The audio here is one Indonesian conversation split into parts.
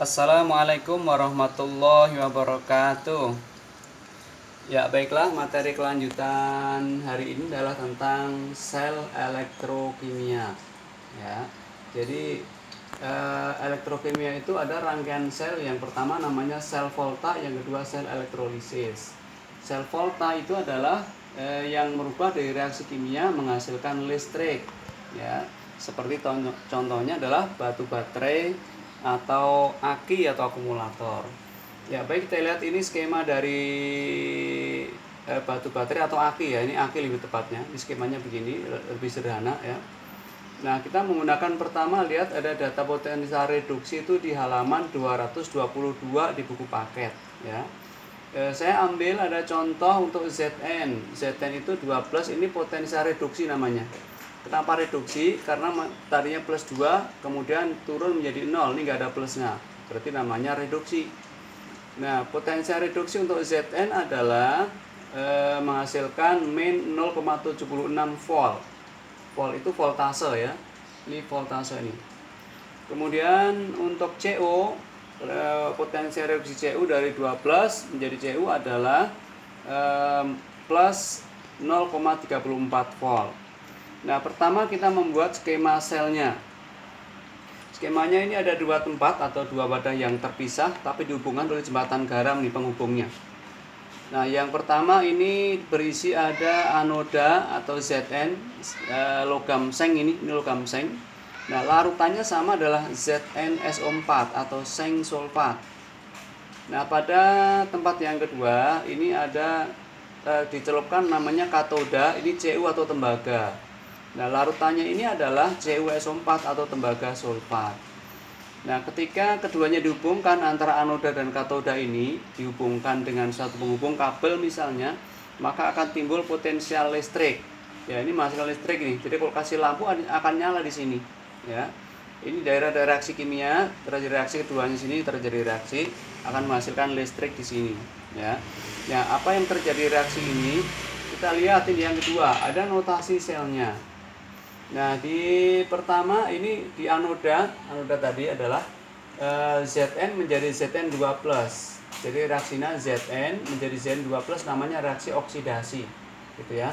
Assalamualaikum warahmatullahi wabarakatuh. Ya, baiklah, materi kelanjutan hari ini adalah tentang sel elektrokimia. Ya. Jadi elektrokimia itu ada rangkaian sel. Yang pertama namanya sel volta, yang kedua sel elektrolisis. Sel volta itu adalah yang merubah dari reaksi kimia menghasilkan listrik. Ya, seperti contohnya adalah batu baterai atau aki atau akumulator. Ya, baik, kita lihat ini skema dari batu baterai atau aki ya. Ini aki lebih tepatnya. Ini skemanya begini, lebih sederhana ya. Nah, kita menggunakan pertama, lihat ada data potensial reduksi itu di halaman 222 di buku paket ya. Saya ambil ada contoh untuk Zn. Zn itu 12, ini potensial reduksi namanya. Kenapa reduksi? Karena tadinya plus 2, kemudian turun menjadi 0, ini nggak ada plusnya. Berarti namanya reduksi. Nah, potensial reduksi untuk Zn adalah menghasilkan min 0,76 volt. Volt itu voltase ya. Ini voltase ini. Kemudian untuk Cu, potensial reduksi Cu dari 12 menjadi Cu adalah plus 0,34 volt. Nah, pertama kita membuat skema selnya. Skemanya ini ada dua tempat atau dua wadah yang terpisah tapi dihubungkan oleh jembatan garam nih penghubungnya. Nah, yang pertama ini berisi ada anoda atau Zn, logam seng ini logam seng. Nah, larutannya sama adalah ZnSO4 atau seng sulfat. Nah, pada tempat yang kedua ini ada dicelupkan namanya katoda, ini Cu atau tembaga. Nah, larutannya ini adalah CuSO4 atau tembaga sulfat. Nah, ketika keduanya dihubungkan antara anoda dan katoda ini, dihubungkan dengan satu penghubung kabel misalnya, maka akan timbul potensial listrik. Ya, ini menghasilkan listrik ini. Jadi kalau kasih lampu akan nyala di sini, ya. Ini daerah reaksi kimia, terjadi reaksi keduanya sini terjadi reaksi akan menghasilkan listrik di sini, ya. Nah, apa yang terjadi reaksi ini? Kita lihat ini yang kedua, ada notasi selnya. Nah, di pertama ini di anoda tadi adalah Zn menjadi Zn2+. Jadi reaksinya Zn menjadi Zn2+, namanya reaksi oksidasi. Gitu ya.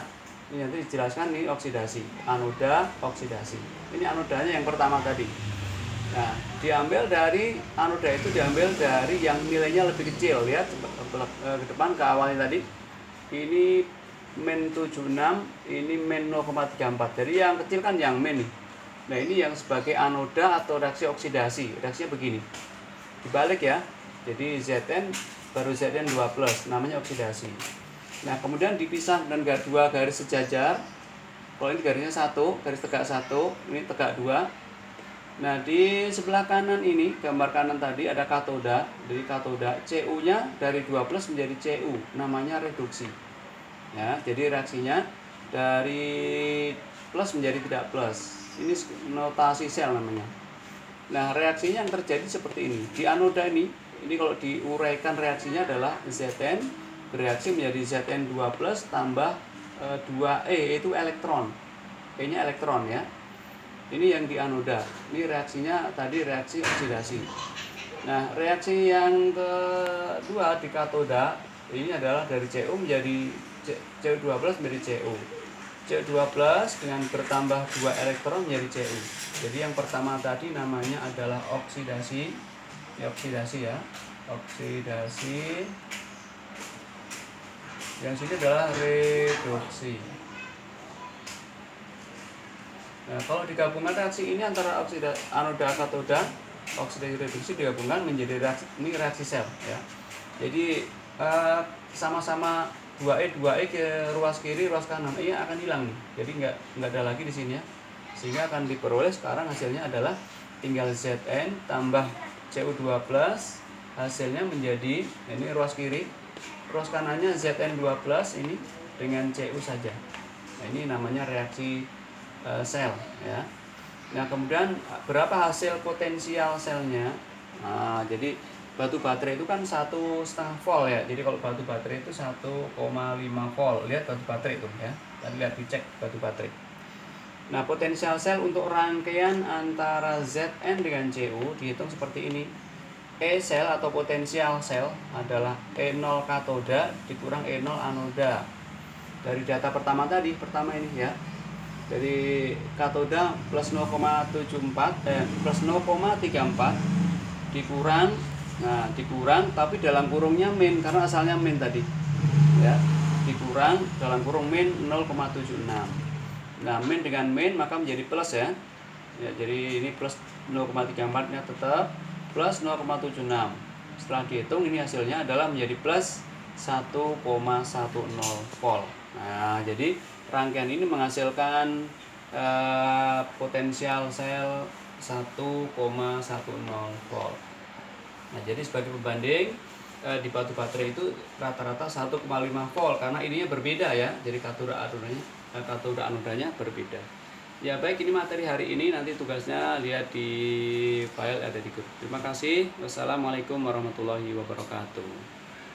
Ini nanti dijelaskan ini oksidasi, anoda oksidasi. Ini anodanya yang pertama tadi. Nah, diambil dari anoda itu diambil dari yang nilainya lebih kecil. Lihat ke depan ke awalnya tadi. Ini min 76, ini min 0,34. Jadi yang kecil kan yang min nih. Nah, ini yang sebagai anoda atau reaksi oksidasi. Reaksinya begini. Dibalik ya. Jadi Zn baru Zn2+, namanya oksidasi. Nah, kemudian dipisah dengan dua garis sejajar. Kalau ini garisnya satu, garis tegak satu, ini tegak dua. Nah, di sebelah kanan ini, gambar kanan tadi ada katoda. Jadi katoda, Cu-nya dari 2+ menjadi Cu, namanya reduksi. Ya, jadi reaksinya dari plus menjadi tidak plus. Ini notasi sel namanya. Nah, reaksinya yang terjadi seperti ini. Di anoda ini kalau diuraikan reaksinya adalah Zn bereaksi menjadi Zn2+ tambah 2E, yaitu elektron. E-nya elektron ya. Ini yang di anoda. Ini reaksinya tadi reaksi oksidasi. Nah, reaksi yang kedua di katoda ini adalah dari Cu menjadi Cu12 menjadi Cu. Cu12 dengan bertambah 2 elektron menjadi Cu. Jadi yang pertama tadi namanya adalah oksidasi. Ya, oksidasi ya. Oksidasi. Yang sini adalah reduksi. Nah, kalau digabungkan reaksi ini antara anoda katoda, oksidasi reduksi digabungkan menjadi reaksi sel ya. Jadi sama-sama 2E ke ruas kiri, ruas kanan, ini akan hilang nih. Jadi nggak ada lagi di sini ya. Sehingga akan diperoleh sekarang hasilnya adalah tinggal Zn tambah Cu2+, hasilnya menjadi ini ruas kiri, ruas kanannya Zn2+ ini dengan Cu saja. Nah, ini namanya reaksi sel ya. Nah, kemudian berapa hasil potensial selnya? Nah, jadi batu baterai itu kan 1,5 volt ya. Jadi kalau batu baterai itu 1,5 volt. Lihat batu baterai itu ya. Tadi lihat dicek batu baterai. Nah, potensial sel untuk rangkaian antara Zn dengan Cu dihitung seperti ini. E sel atau potensial sel adalah E0 katoda dikurang E0 anoda. Dari data pertama ini ya. Dari katoda plus 0,34 plus 0,34 dikurang, nah dikurang tapi dalam kurungnya min karena asalnya min tadi ya, dikurang dalam kurung min 0,76. Nah min dengan min maka menjadi plus ya, jadi ini plus 0,34 nya tetap plus 0,76. Setelah dihitung ini hasilnya adalah menjadi plus 1,10 volt. Nah jadi rangkaian ini menghasilkan potensial sel 1,10 volt. Nah jadi sebagai pembanding di batu baterai itu rata-rata 1,5 volt karena ininya berbeda ya, jadi katoda anodanya berbeda. Ya baik, ini materi hari ini, nanti tugasnya lihat di file ada di grup. Terima kasih. Wassalamualaikum warahmatullahi wabarakatuh.